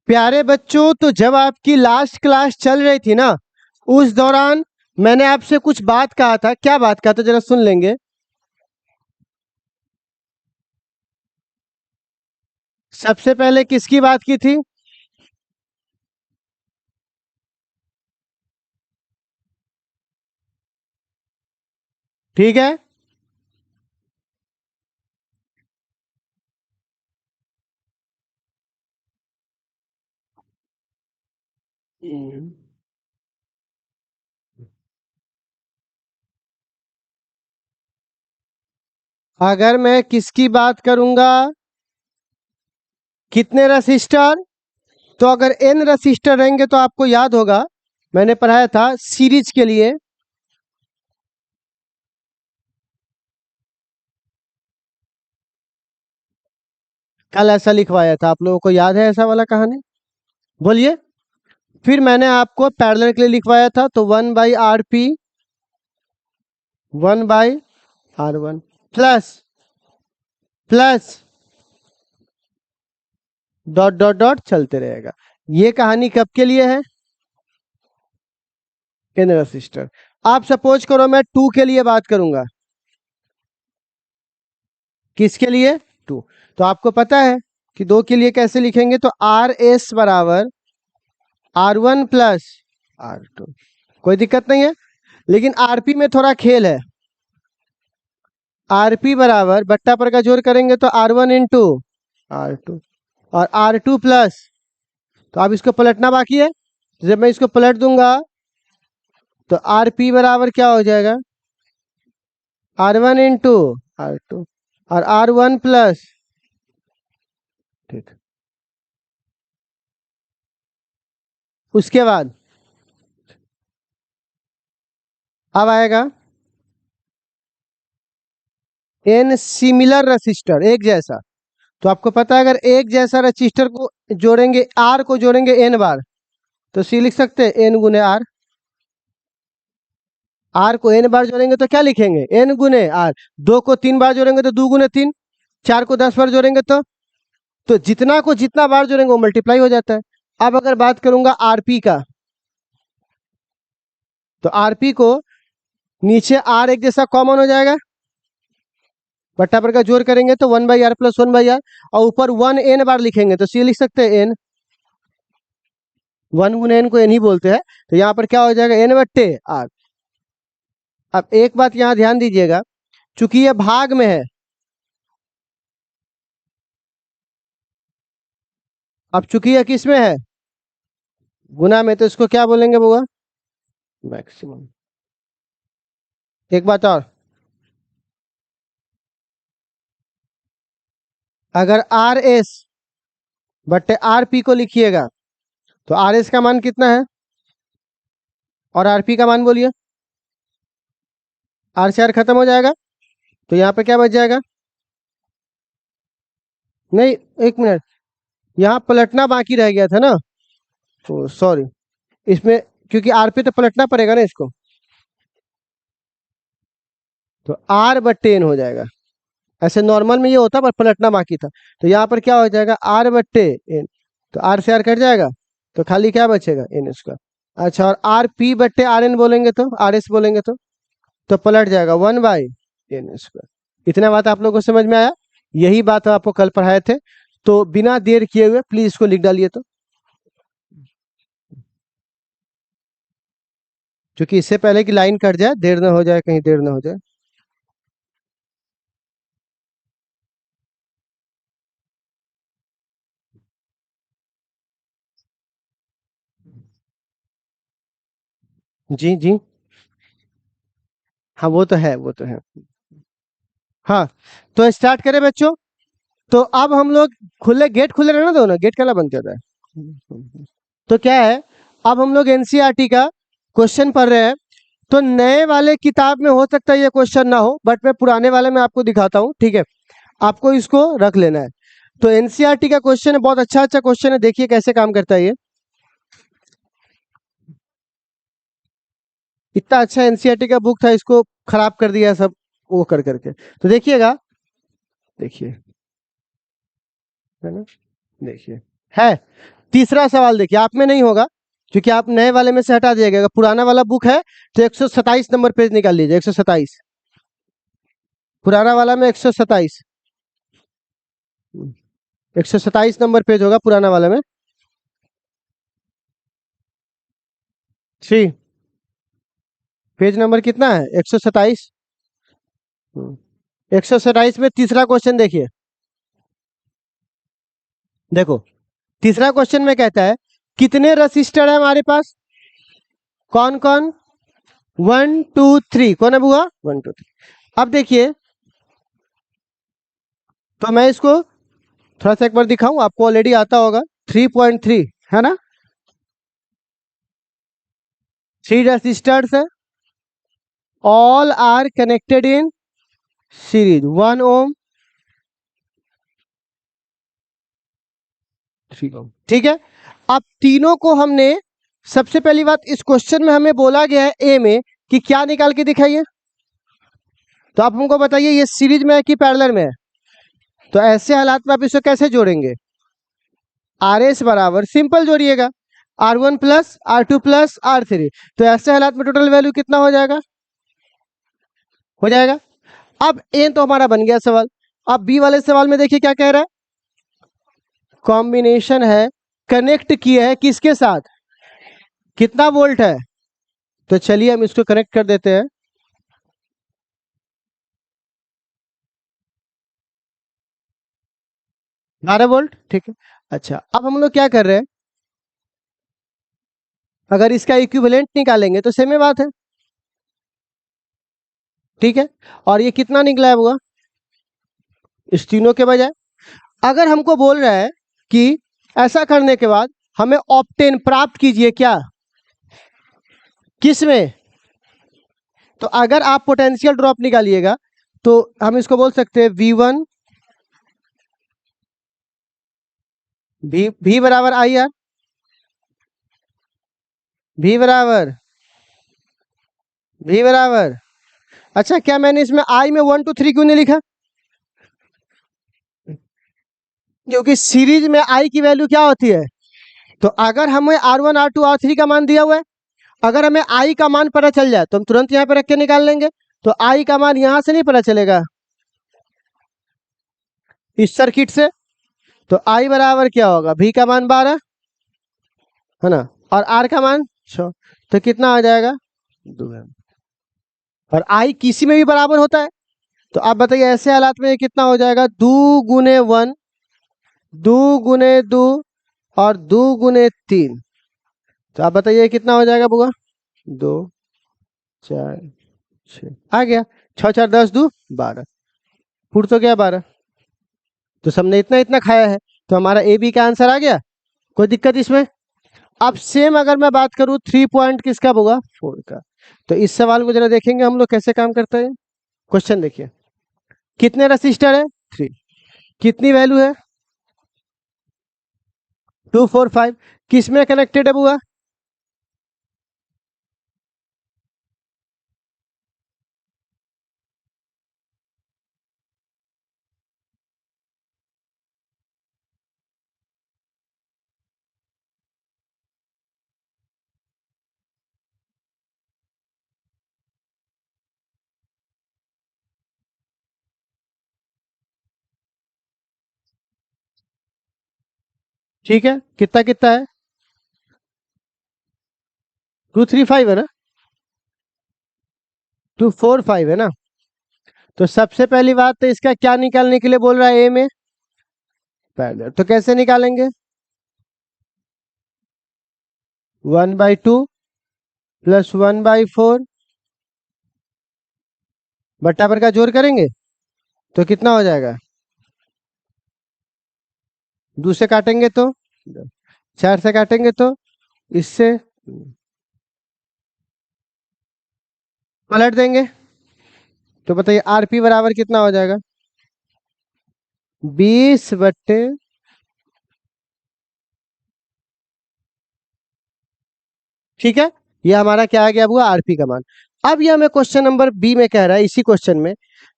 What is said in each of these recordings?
प्यारे बच्चों, तो जब आपकी लास्ट क्लास चल रही थी ना, उस दौरान मैंने आपसे कुछ बात कहा था। क्या बात कहा था जरा सुन लेंगे। सबसे पहले किसकी बात की थी? ठीक है। अगर मैं किसकी बात करूंगा, कितने रजिस्टर, तो अगर एन रजिस्टर रहेंगे तो आपको याद होगा, मैंने पढ़ाया था सीरीज के लिए। कल ऐसा लिखवाया था, आप लोगों को याद है ऐसा वाला कहानी? बोलिए। फिर मैंने आपको पैरेलल के लिए लिखवाया था, तो 1/RP 1/R1 plus plus dot dot dot चलते रहेगा। ये कहानी कब के लिए है? N register. आप सपोज करो मैं 2 के लिए बात करूंगा। किसके लिए? 2। तो आपको पता है कि 2 के लिए कैसे लिखेंगे, तो RS बराबर R1 प्लस R2। कोई दिक्कत नहीं है, लेकिन RP में थोड़ा खेल है। RP बराबर बट्टा पर का जोड़ करेंगे तो R1 इंटू R2 और R2 प्लस, तो अब इसको पलटना बाकी है। जब मैं इसको पलट दूंगा तो RP बराबर क्या हो जाएगा? R1 इंटू R2 और R1 प्लस। ठीक। उसके बाद अब आएगा एन सिमिलर रजिस्टर, एक जैसा। तो आपको पता है अगर एक जैसा रजिस्टर को जोड़ेंगे, आर को जोड़ेंगे एन बार, तो सी लिख सकते हैं एन गुने आर। आर को एन बार जोड़ेंगे तो क्या लिखेंगे? एन गुने आर। 2 को 3 बार जोड़ेंगे तो 2 गुने 3। 4 को 10 बार जोड़ेंगे तो जितना को जितना बार जोड़ेंगे वो मल्टीप्लाई हो जाता है। अब अगर बात करूंगा आरपी का, तो आरपी को नीचे आर एक जैसा कॉमन हो जाएगा, बट्टा पर का जोड़ करेंगे तो 1/R प्लस 1/R, और ऊपर 1 एन बार लिखेंगे तो सी लिख सकते हैं एन। 1 गुने एन को एन ही बोलते हैं, तो यहाँ पर क्या हो जाएगा? एन बट्टे आर। अब एक बात यहाँ ध्यान दीजिएगा, चूंकि ये भाग में है, अब चूंकि ये किस में है? गुना में, तो इसको क्या बोलेंगे बुआ? मैक्सिमम। एक बात और, अगर आर एस बट्टे आर पी को लिखिएगा तो आर एस का मान कितना है और आर पी का मान बोलिए। आर से आर खत्म हो जाएगा, तो यहाँ पे क्या बच जाएगा? नहीं, एक मिनट, यहाँ पलटना बाकी रह गया था ना, तो सॉरी, इसमें क्योंकि आर पे तो पलटना पड़ेगा ना इसको, तो आर बट्टे एन हो जाएगा। ऐसे नॉर्मल में ये होता पर पलटना बाकी था, तो यहाँ पर क्या हो जाएगा? आर बट्टे एन। तो आर से आर कट जाएगा, तो खाली क्या बचेगा? N square. अच्छा, और आर पी बट्टे आर एन बोलेंगे तो, आर एस बोलेंगे तो पलट जाएगा 1/n²। इतना बात आप लोगों को समझ में आया? यही बात आपको कल पढ़ाए थे। तो बिना देर किए हुए प्लीज इसको लिख डालिए, तो क्योंकि इससे पहले कि लाइन कट जाए, देर ना हो जाए, कहीं देर ना हो जाए। जी जी। हाँ वो तो है, वो तो है। हाँ, तो स्टार्ट करें बच्चों। तो अब हम लोग, खुले गेट खुले रहना दो ना, गेट कैला बंद कर रहा है? तो क्या है, अब हम लोग एनसीईआरटी का क्वेश्चन पढ़ रहे हैं। तो नए वाले किताब में हो सकता है ये क्वेश्चन ना हो, बट मैं पुराने वाले में आपको दिखाता हूँ, ठीक है? आपको इसको रख लेना है। तो एनसीईआरटी का क्वेश्चन है, बहुत अच्छा अच्छा क्वेश्चन है, देखिए कैसे काम करता है ये। इतना अच्छा एनसीईआरटी का बुक था, इसको खराब कर दिया सब वो कर करके। तो देखिएगा, देखिए, है ना? देखिए, है। तीसरा सवाल देखिए, आप में नहीं होगा क्योंकि आप नए वाले में से हटा दिया गया। पुराना वाला बुक है तो 127 नंबर पेज निकाल लीजिए, 127, पुराना वाला में 127, 127 नंबर पेज होगा पुराना वाले में। 3 पेज नंबर कितना है? 127। 127 में तीसरा क्वेश्चन देखिए, देखो तीसरा क्वेश्चन में कहता है कितने रजिस्टर है हमारे पास, कौन कौन, 1 2 3, कौन है बुआ? 1 2 3। अब देखिए, तो मैं इसको थोड़ा सा एक बार दिखाऊं, आपको ऑलरेडी आता होगा। 3.3 है ना, 3 रजिस्टर्स है, all are connected in series, 1 ohm, 3 ohm. ठीक है, अब तीनों को हमने, सबसे पहली बात इस क्वेश्चन में हमें बोला गया है ए में कि क्या निकाल के दिखाइए, तो आप हमको बताइए ये सीरीज में है कि पैरेलल में है। तो ऐसे हालात में आप इसे कैसे जोड़ेंगे? आर एस बराबर, सिंपल जोड़िएगा, R1 plus R2 plus R3। तो ऐसे हालात में टोटल वैल्यू कितना हो जाएगा? हो जाएगा। अब ए तो हमारा बन गया सवाल। अब बी वाले सवाल में देखिए क्या कह रहा है, कॉम्बिनेशन है, कनेक्ट किया है किसके साथ, कितना वोल्ट है। तो चलिए हम इसको कनेक्ट कर देते हैं। बारह वोल्ट, ठीक है। अच्छा, अब हम लोग क्या कर रहे हैं, अगर इसका इक्विवेलेंट निकालेंगे तो सेम ही बात है, ठीक है। और ये कितना निकला है हुआ इस तीनों के बजाय। अगर हमको बोल रहा है कि ऐसा करने के बाद हमें ऑप्टेन, प्राप्त कीजिए क्या, किस में, तो अगर आप पोटेंशियल ड्रॉप निकालिएगा तो हम इसको बोल सकते हैं V1, V बराबर आई आर, V बराबर। अच्छा, क्या मैंने इसमें आई में 1 2 3 क्यों नहीं लिखा? क्योंकि सीरीज में आई की वैल्यू क्या होती है, तो अगर हमें R1 R2 R3 का मान दिया हुआ है, अगर हमें आई का मान पता चल जाए तो हम तुरंत यहाँ पे रख के निकाल लेंगे। तो आई का मान यहां से नहीं पता चलेगा इस सर्किट से, तो आई बराबर क्या होगा, V का मान 12 है ना, और R का मान 6, तो कितना आ जाएगा 2 एम्प। और आई किसी में भी बराबर होता है, तो आप बताइए ऐसे हालात में कितना हो जाएगा, 2 गुने 1, 2 गुने 2 और 2 गुने 3। तो आप बताइए कितना हो जाएगा बुआ, 2 4 6 आ गया, 6 4 10 2 12, फुट तो गया 12। तो सबने इतना इतना खाया है, तो हमारा ए बी का आंसर आ गया, कोई दिक्कत इसमें। अब सेम अगर मैं बात करूं 3 पॉइंट किसका होगा, 4 का। तो इस सवाल को जरा देखेंगे हम लोग कैसे काम करते हैं। क्वेश्चन देखिए, कितने रजिस्टर है, 3, कितनी वैल्यू है, 2 4 5, किस में कनेक्टेड है बुआ, ठीक है, कितना कितना है, 2 3 5 है ना, 2 4 5 है ना। तो सबसे पहली बात तो इसका क्या निकालने के लिए बोल रहा है ए में, पैरेलल। तो कैसे निकालेंगे, 1/2 प्लस 1/4 बट्टा पर का जोड़ करेंगे तो कितना हो जाएगा, 2 से काटेंगे तो 4 से काटेंगे तो इससे पलट देंगे। तो बताइए आरपी बराबर कितना हो जाएगा, 20 बट्टे, ठीक है। ये हमारा क्या आ गया हुआ, आरपी का मान। अब ये हमें क्वेश्चन नंबर बी में कह रहा है, इसी क्वेश्चन में,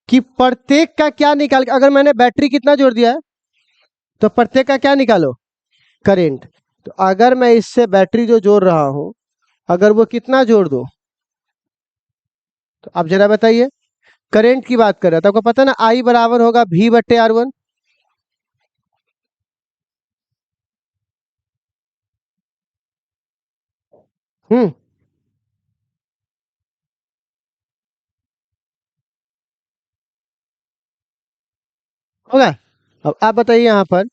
कि प्रत्येक का क्या निकाल, अगर मैंने बैटरी कितना जोड़ दिया है तो प्रत्येक का क्या निकालो, करेंट। तो अगर मैं इससे बैटरी जो जोड़ रहा हूं, अगर वो कितना जोड़ दूं, तो आप जरा बताइए। करंट की बात कर रहा था, आपको पता ना आई बराबर होगा V/R1। हम्म, होगा। अब आप बताइए यहाँ पर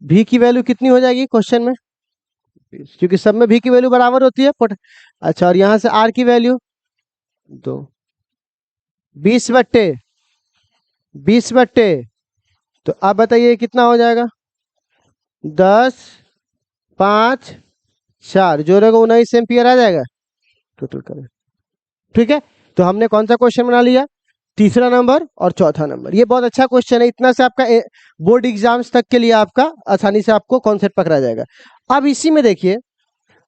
V की वैल्यू कितनी हो जाएगी क्वेश्चन में, क्योंकि सब में V की वैल्यू बराबर होती है अच्छा, और यहाँ से R की वैल्यू दो, 20/20, तो आप बताइए कितना हो जाएगा। 10, 5, 4 जोड़ेगा 19 एम्पियर आ जाएगा टोटल करंट। ठीक है, तो हमने कौन सा क्वेश्चन बना लिया, तीसरा नंबर और चौथा नंबर। ये बहुत अच्छा क्वेश्चन है, इतना से आपका बोर्ड एग्जाम्स तक के लिए आपका आसानी से आपको कॉन्सेप्ट पकड़ा जाएगा। अब इसी में देखिए,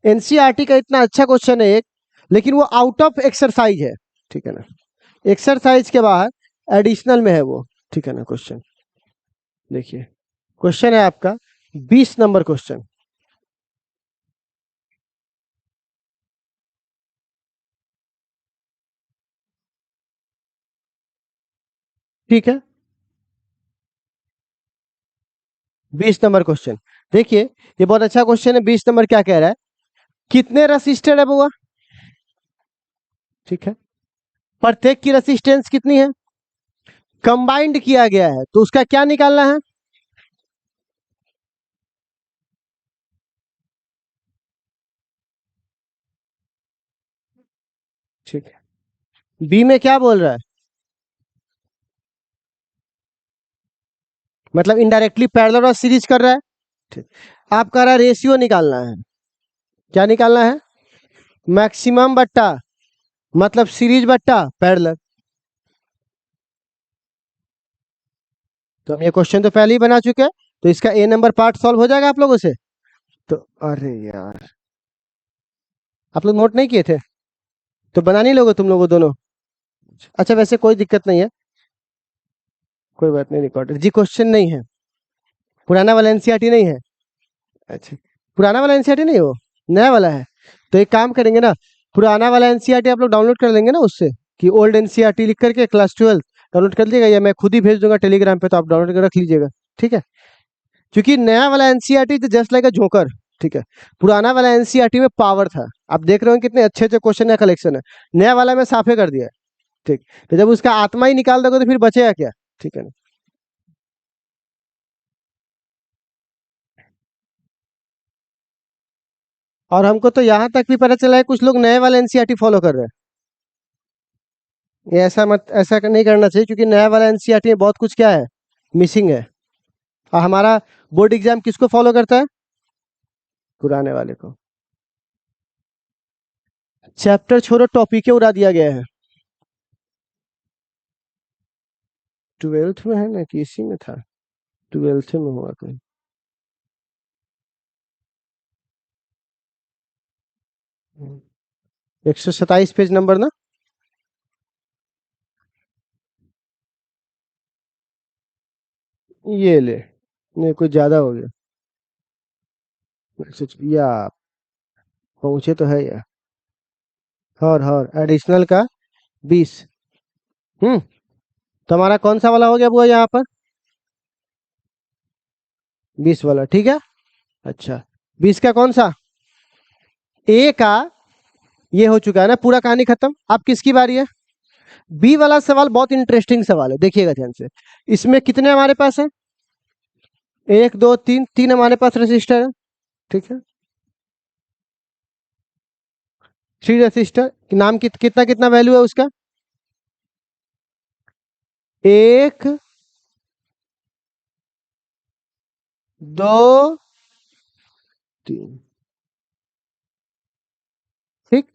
एनसीईआरटी का इतना अच्छा क्वेश्चन है एक, लेकिन वो आउट ऑफ एक्सरसाइज है, ठीक है ना, एक्सरसाइज के बाहर एडिशनल में है वो, ठीक है ना। क्वेश्चन देखिए, क्वेश्चन है आपका 20 नंबर क्वेश्चन। ठीक है, 20 नंबर क्वेश्चन देखिए, ये बहुत अच्छा क्वेश्चन है। 20 नंबर क्या कह रहा है, कितने रसिस्टर है बुआ, ठीक है, प्रत्येक की रेसिस्टेंस कितनी है, कंबाइंड किया गया है, तो उसका क्या निकालना है। ठीक है, बी में क्या बोल रहा है, मतलब इनडायरेक्टली पैरेलल और सीरीज कर रहा है। ठीक, आप कह रहा है रेशियो निकालना है, क्या निकालना है, मैक्सिमम बट्टा मतलब सीरीज बट्टा पैरेलल। तो हम ये क्वेश्चन तो पहले ही बना चुके हैं, तो इसका ए नंबर पार्ट सॉल्व हो जाएगा आप लोगों से। तो अरे यार, आप लोग नोट नहीं किए थे, तो बना नहीं लोगे तुम लोगों दोनों। अच्छा, वैसे कोई दिक्कत नहीं है, कोई बात नहीं, रिकॉर्डेड जी क्वेश्चन नहीं है, पुराना वाला एनसीईआरटी नहीं है। अच्छा, पुराना वाला एनसीईआरटी नहीं, वो नया वाला है। तो एक काम करेंगे ना, पुराना वाला एनसीईआरटी आप लोग डाउनलोड कर लेंगे ना उससे, कि ओल्ड एनसीईआरटी लिख करके क्लास 12 डाउनलोड कर लीजिएगा, या मैं खुद ही भेज दूंगा टेलीग्राम पे, तो आप डाउनलोड कर रख लीजिएगा। ठीक है, क्योंकि नया वाला NCERT is just like a joker. ठीक है, पुराना वाला एनसीईआरटी में पावर था, आप देख रहे हो कितने अच्छे अच्छे क्वेश्चन का कलेक्शन है, नया वाला में साफे कर दिया है। ठीक, तो जब उसका आत्मा ही निकाल दोगे तो फिर बचेगा क्या। ठीक है ना, और हमको तो यहाँ तक भी पता चला है कुछ लोग नए वाला एनसीईआरटी फॉलो कर रहे हैं। ये ऐसा मत, ऐसा नहीं करना चाहिए, क्योंकि नया वाला एनसीईआरटी में बहुत कुछ क्या है, मिसिंग है। और हमारा बोर्ड एग्जाम किसको फॉलो करता है, पुराने वाले को। चैप्टर छोड़ो, टॉपिक उड़ा दिया गया है। 12th में है ना कि इसी में था, 12th में हुआ कोई। 127 पेज नंबर ना, ये ले, नहीं कुछ ज्यादा हो गया। या पहुंचे तो है यार, और एडिशनल का 20। हम्म, तुम्हारा कौन सा वाला हो गया बुआ यहाँ पर, 20 वाला, ठीक है। अच्छा, 20 का कौन सा, ए का, ये हो चुका है ना, पूरा कहानी खत्म। अब किसकी बारी है, बी वाला सवाल बहुत इंटरेस्टिंग सवाल है, देखिएगा ध्यान से। इसमें कितने हमारे पास है, 1 2 3 हमारे पास रजिस्टर है, ठीक है, 3 रजिस्टर, नाम कितना कितना वैल्यू है उसका, 1 2 3। ठीक,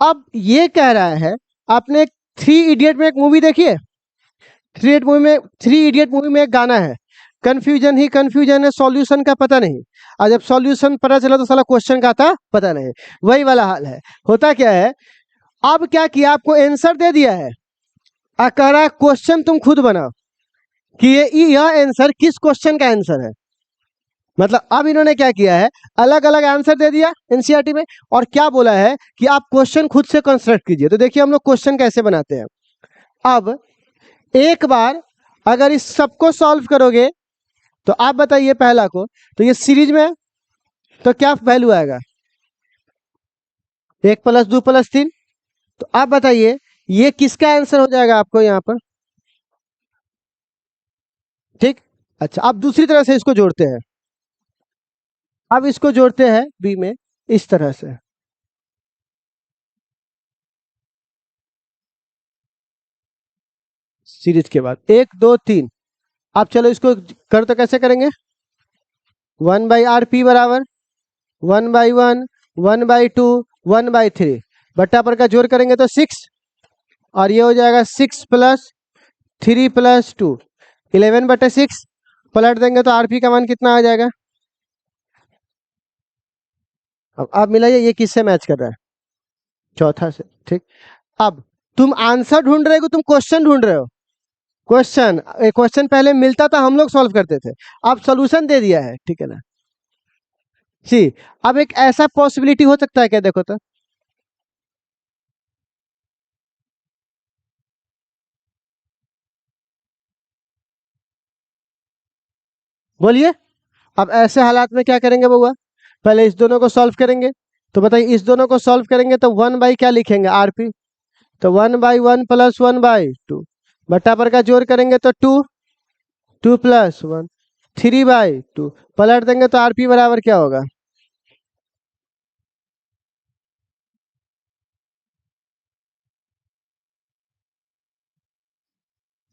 अब ये कह रहा है, आपने थ्री इडियट में एक मूवी देखी है, थ्री इडियट मूवी में एक गाना है, कंफ्यूजन ही कंफ्यूजन है, सॉल्यूशन का पता नहीं। और जब सॉल्यूशन पता चला तो साला क्वेश्चन का था पता नहीं। वही वाला हाल है। होता क्या है, अब क्या किया, आपको आंसर दे दिया है, और कह रहा है क्वेश्चन तुम खुद बनाओ कि ये आंसर किस क्वेश्चन का आंसर है। मतलब अब इन्होंने क्या किया है, अलग अलग आंसर दे दिया एनसीईआरटी में, और क्या बोला है कि आप क्वेश्चन खुद से कंस्ट्रक्ट कीजिए। तो देखिए हम लोग क्वेश्चन कैसे बनाते हैं। अब एक बार अगर इस सबको सॉल्व करोगे तो आप बताइए पहला को, तो ये सीरीज में है, तो क्या वैल्यू आएगा, 1+2+3। तो आप बताइए ये किसका आंसर हो जाएगा आपको यहाँ पर, ठीक। अच्छा, अब दूसरी तरह से इसको जोड़ते हैं। अब इसको जोड़ते हैं बी में इस तरह से, सीरीज के बाद 1 2 3। अब चलो इसको कर तो कैसे करेंगे, 1/RP बराबर 1/1 1/2 1/3, बट्टा पर का जोड़ करेंगे तो 6, और ये हो जाएगा 6+3+2 11/6। पलट देंगे तो आरपी का मान कितना आ जाएगा। अब आप मिलाइए ये किससे मैच कर रहा है, चौथा से, ठीक। अब तुम आंसर ढूंढ रहे हो, तुम क्वेश्चन ढूंढ रहे हो। क्वेश्चन क्वेश्चन पहले मिलता था, हम लोग सॉल्व करते थे, अब सॉल्यूशन दे दिया है, ठीक है ना जी। अब एक ऐसा पॉसिबिलिटी हो सकता है क्या, देखो तो, बोलिए। अब ऐसे हालात में क्या करेंगे बउआ, पहले इस दोनों को सॉल्व करेंगे। तो बताइए इस दोनों को सॉल्व करेंगे तो 1 बाई क्या लिखेंगे, आरपी। तो 1/1 + 1/2, बट्टा पर का जोड़ करेंगे तो 2 2+1 3/2, पलट देंगे तो आरपी बराबर क्या होगा,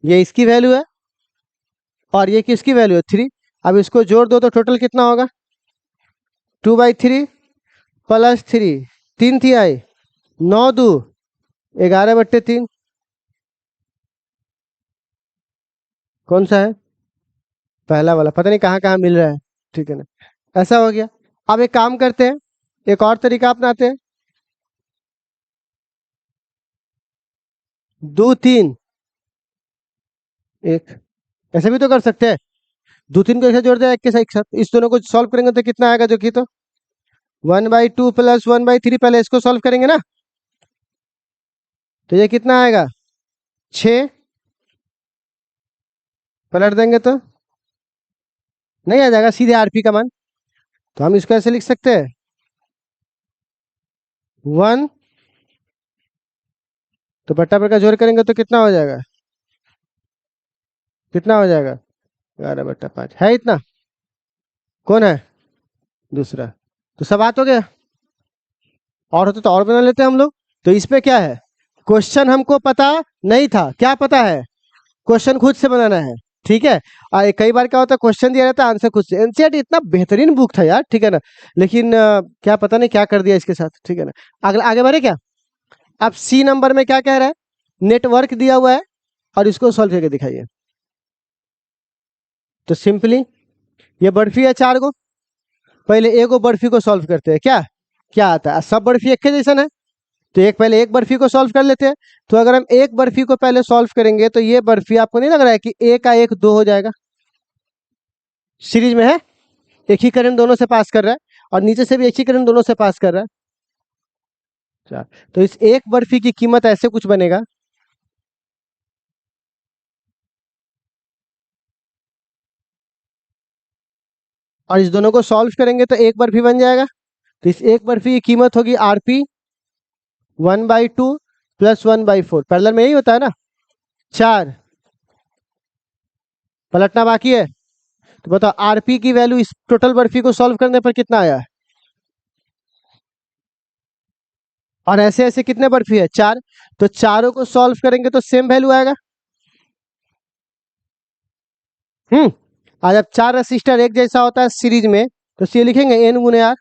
ये इसकी वैल्यू है और ये किसकी वैल्यू है, 3। अब इसको जोड़ दो तो टोटल कितना होगा, 2/3 + 3, 3 3 9 2 11/3। कौन सा है, पहला वाला, पता नहीं कहाँ कहाँ मिल रहा है, ठीक है ना। ऐसा हो गया। अब एक काम करते हैं, एक और तरीका अपनाते हैं, 2 3 1, ऐसे भी तो कर सकते हैं। 2 3 को ऐसे जोड़ दिया एक के साथ, एक साथ इस दोनों को सॉल्व करेंगे तो कितना आएगा, जो कि तो 1/2 + 1/3, पहले इसको सॉल्व करेंगे ना, तो ये कितना आएगा 6, पलट देंगे तो नहीं आ जाएगा सीधे आरपी का मान। तो हम इसको ऐसे लिख सकते हैं 1, तो बट्टा पर का जोड़ करेंगे तो कितना हो जाएगा, कितना हो जाएगा 11/5 है, इतना। कौन है दूसरा, तो सब बात हो गया। और होते तो और बना लेते हम लोग। तो इस पे क्या है, क्वेश्चन हमको पता नहीं था, क्या पता है, क्वेश्चन खुद से बनाना है, ठीक है। और कई बार क्या होता है, क्वेश्चन दिया रहता है, आंसर खुद से। एनसीईआरटी इतना बेहतरीन बुक था यार, ठीक है ना, लेकिन क्या पता नहीं क्या कर दिया इसके साथ, ठीक है ना। अगला आगे बढ़े क्या। अब सी नंबर में क्या कह रहा है, नेटवर्क दिया हुआ है और इसको सॉल्व करके दिखाइए। तो सिंपली ये बर्फी है 4 गो, पहले एक गो बर्फी को सॉल्व करते हैं, क्या क्या आता है, सब बर्फी एक के जैसा है, तो एक पहले एक बर्फी को सॉल्व कर लेते हैं। तो अगर हम एक बर्फी को पहले सॉल्व करेंगे तो ये बर्फी आपको नहीं लग रहा है कि एक का एक 2 हो जाएगा, सीरीज में है, एक ही करंट दोनों से पास कर रहा है, और नीचे से भी एक ही करंट दोनों से पास कर रहा है। अच्छा, तो इस एक बर्फी की कीमत ऐसे कुछ बनेगा, और इस दोनों को सॉल्व करेंगे तो एक बर्फी बन जाएगा। तो इस एक बर्फी की कीमत होगी आरपी 1/2 + 1/4, पैरेलल में यही होता है ना, 4, पलटना बाकी है। तो बताओ आरपी की वैल्यू इस टोटल बर्फी को सॉल्व करने पर कितना आया, और ऐसे ऐसे कितने बर्फी है, 4, तो चारों को सॉल्व करेंगे तो सेम वैल्यू आएगा। आज जब 4 रेसिस्टर एक जैसा होता है सीरीज में, तो ये लिखेंगे N×R,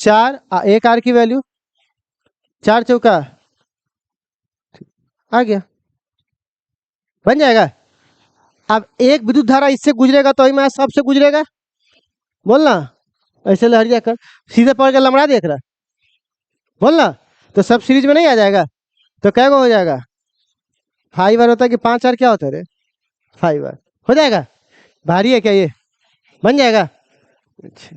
4 एक आर की वैल्यू 4 चौका आ गया, बन जाएगा। अब एक विद्युत धारा इससे गुजरेगा तो मैं सबसे गुजरेगा, बोलना ऐसे लहरिया कर, सीधे पकड़ के लमड़ा देख रहा, बोलना, तो सब सीरीज में नहीं आ जाएगा। तो क्या हो जाएगा, 5 बार होता है कि 5 R क्या होता है रे, 5 बार हो जाएगा। भारी है क्या ये? बन जाएगा? अच्छा।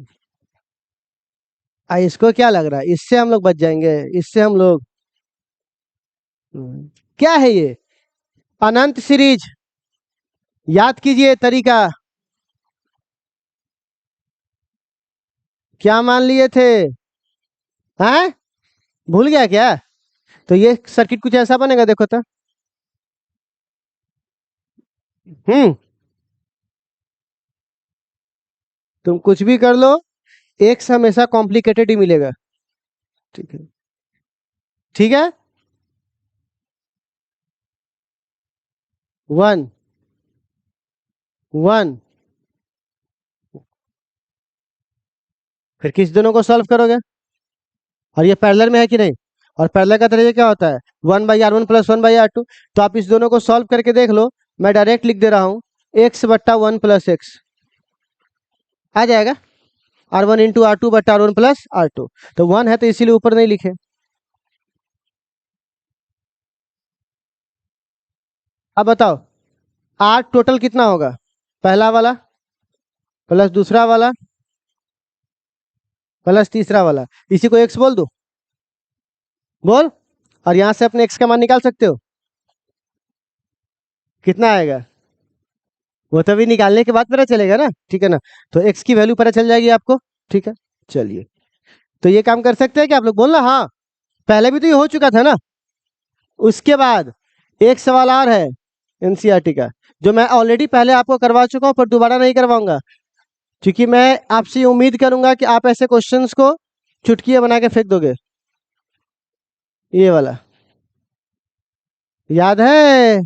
इसको क्या लग रहा है, इससे हम लोग बच जाएंगे? इससे हम लोग क्या है ये? अनंत सीरीज। याद कीजिए तरीका। क्या मान लिए थे? हैं? भूल गया क्या? तो ये सर्किट कुछ ऐसा बनेगा, देखो तो। हम्म। तुम कुछ भी कर लो, एक्स हमेशा कॉम्प्लिकेटेड ही मिलेगा। ठीक है। ठीक है। 1 1। फिर किस दोनों को सॉल्व करोगे? और ये पैरेलल में है कि नहीं? और पैरेलल का तरीका क्या होता है? 1/r1 + 1/r2। तो आप इस दोनों को सॉल्व करके देख लो। मैं डायरेक्ट लिख दे रहा हूँ, x/1 + x आ जाएगा। r1 × r2/r1 + r2। तो 1 है तो इसीलिए ऊपर नहीं लिखे। अब बताओ, r टोटल कितना होगा? पहला वाला प्लस दूसरा वाला प्लस तीसरा वाला, इसी को x बोल दो। बोल। और यहां से अपने x का मान निकाल सकते हो। कितना आएगा? वो तो भी निकालने के बाद पता चलेगा ना, ठीक है ना? तो x की वैल्यू पता चल जाएगी आपको। ठीक है। चलिए, तो ये काम कर सकते हैं कि आप लोग बोलना हाँ। पहले भी तो ये हो चुका था ना। उसके बाद एक सवाल और है एनसीईआरटी का, जो मैं ऑलरेडी पहले आपको करवा चुका हूं, पर दोबारा नहीं करवाऊंगा, क्योंकि मैं आपसे ये उम्मीद करूंगा कि आप ऐसे क्वेश्चंस को चुटकियां बना के फेंक दोगे। ये वाला याद है?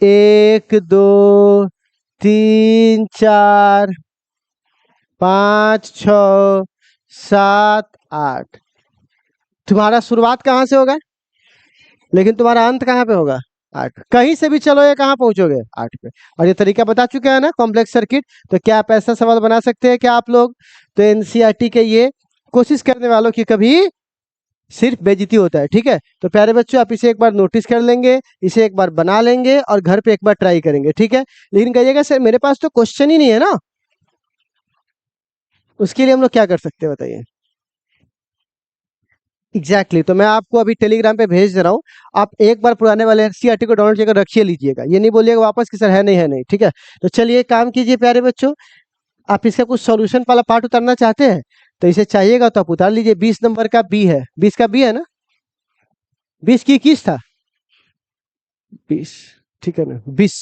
1 2 3 4 5 6 7 8। तुम्हारा शुरुआत कहाँ से होगा, लेकिन तुम्हारा अंत कहाँ पे होगा? 8। कहीं से भी चलो, ये कहाँ पहुंचोगे? 8 पे। और ये तरीका बता चुके हैं ना, कॉम्प्लेक्स सर्किट। तो क्या आप ऐसा सवाल बना सकते हैं क्या आप लोग? तो एनसीईआरटी के ये कोशिश करने वालों की कभी सिर्फ बेइज्जती होता है। ठीक है। तो प्यारे बच्चों, आप इसे एक बार नोटिस कर लेंगे, इसे एक बार बना लेंगे और घर पे एक बार ट्राई करेंगे। ठीक है। लेकिन कहिएगा सर मेरे पास तो क्वेश्चन ही नहीं है ना, उसके लिए हम लोग क्या कर सकते हैं बताइए? एग्जैक्टली तो मैं आपको अभी टेलीग्राम पे भेज दे रहा हूँ। आप एक बार पुराने वाले एनसीईआरटी को डाउनलोड करके रखिए लीजिएगा, ये नहीं बोलिएगा वापस कि सर है नहीं है नहीं। ठीक है। तो चलिए काम कीजिए प्यारे बच्चों, आप इसका कुछ सॉल्यूशन वाला पार्ट उतारना चाहते हैं तो इसे चाहिएगा तो आप उतार लीजिए। 20 नंबर का बी है, 20 का बी है ना? 20 की किस था? 20। ठीक है ना? 20।